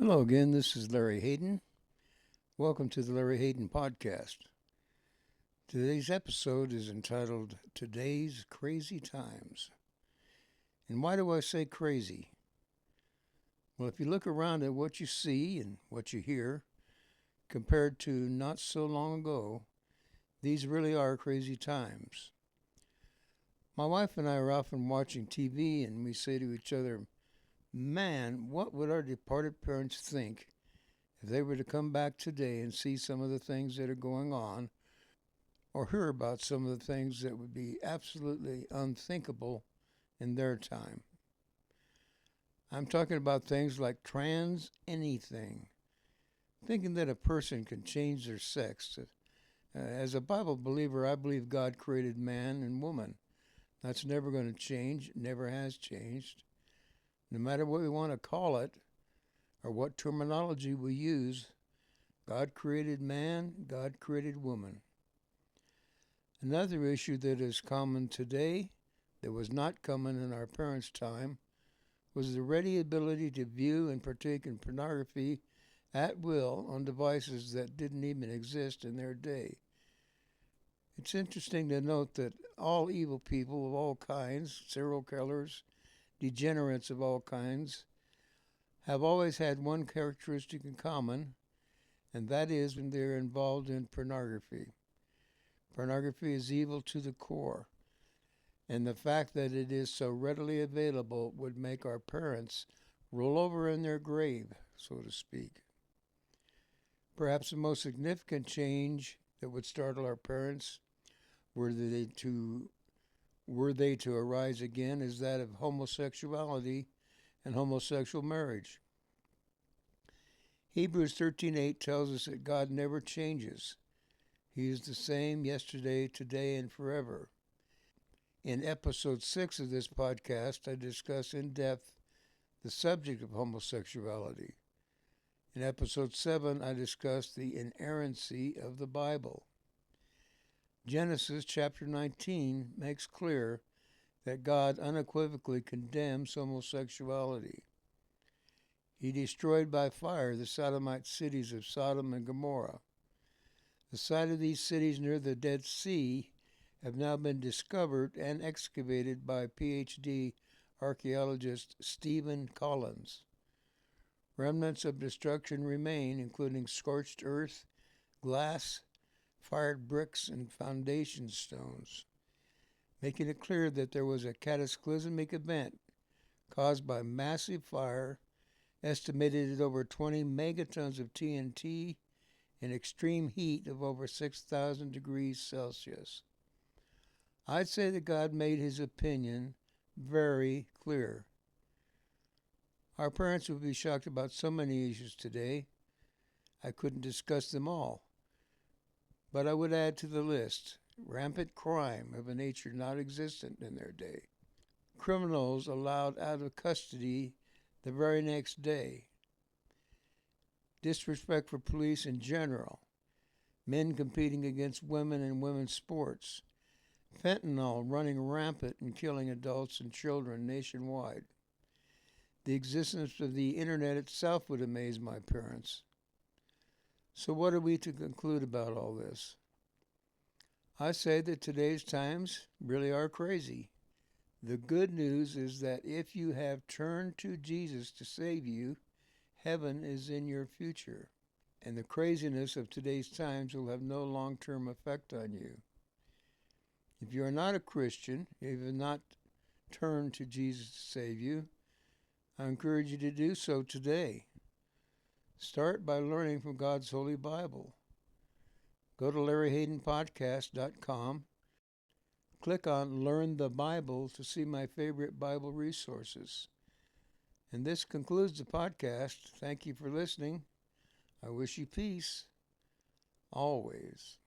Hello again, this is Larry Hayden. Welcome to the Larry Hayden Podcast. Today's episode is entitled Today's Crazy Times. And why do I say crazy? Well, if you look around at what you see and what you hear, compared to not so long ago, these really are crazy times. My wife and I are often watching TV and we say to each other, man, what would our departed parents think if they were to come back today and see some of the things that are going on, or hear about some of the things that would be absolutely unthinkable in their time. I'm talking about things like trans anything, thinking that a person can change their sex. As a Bible believer, I believe God created man and woman. That's never going to change, never has changed. No matter what we want to call it or what terminology we use, God created man, God created woman. Another issue that is common today that was not common in our parents' time was the ready ability to view and partake in pornography at will on devices that didn't even exist in their day. It's interesting to note that all evil people of all kinds, serial killers, degenerates of all kinds, have always had one characteristic in common, and that is when they're involved in pornography. Pornography is evil to the core, and the fact that it is so readily available would make our parents roll over in their grave, so to speak. Perhaps the most significant change that would startle our parents, were they to arise again, is that of homosexuality and homosexual marriage. Hebrews 13:8 tells us that God never changes. He is the same yesterday, today, and forever. In episode 6 of this podcast, I discuss in depth the subject of homosexuality. In episode 7, I discuss the inerrancy of the Bible. Genesis chapter 19 makes clear that God unequivocally condemns homosexuality. He destroyed by fire the Sodomite cities of Sodom and Gomorrah. The site of these cities near the Dead Sea have now been discovered and excavated by PhD archaeologist Stephen Collins. Remnants of destruction remain, including scorched earth, glass, fired bricks, and foundation stones, making it clear that there was a cataclysmic event caused by massive fire, estimated at over 20 megatons of TNT, and extreme heat of over 6,000 degrees Celsius. I'd say that God made his opinion very clear. Our parents would be shocked about so many issues today. I couldn't discuss them all. But I would add to the list rampant crime of a nature not existent in their day. Criminals allowed out of custody the very next day. Disrespect for police in general. Men competing against women in women's sports. Fentanyl running rampant and killing adults and children nationwide. The existence of the internet itself would amaze my parents. So what are we to conclude about all this? I say that today's times really are crazy. The good news is that if you have turned to Jesus to save you, heaven is in your future, and the craziness of today's times will have no long-term effect on you. If you are not a Christian, if you have not turned to Jesus to save you, I encourage you to do so today. Start by learning from God's Holy Bible. Go to LarryHaydenPodcast.com. Click on Learn the Bible to see my favorite Bible resources. And this concludes the podcast. Thank you for listening. I wish you peace, always.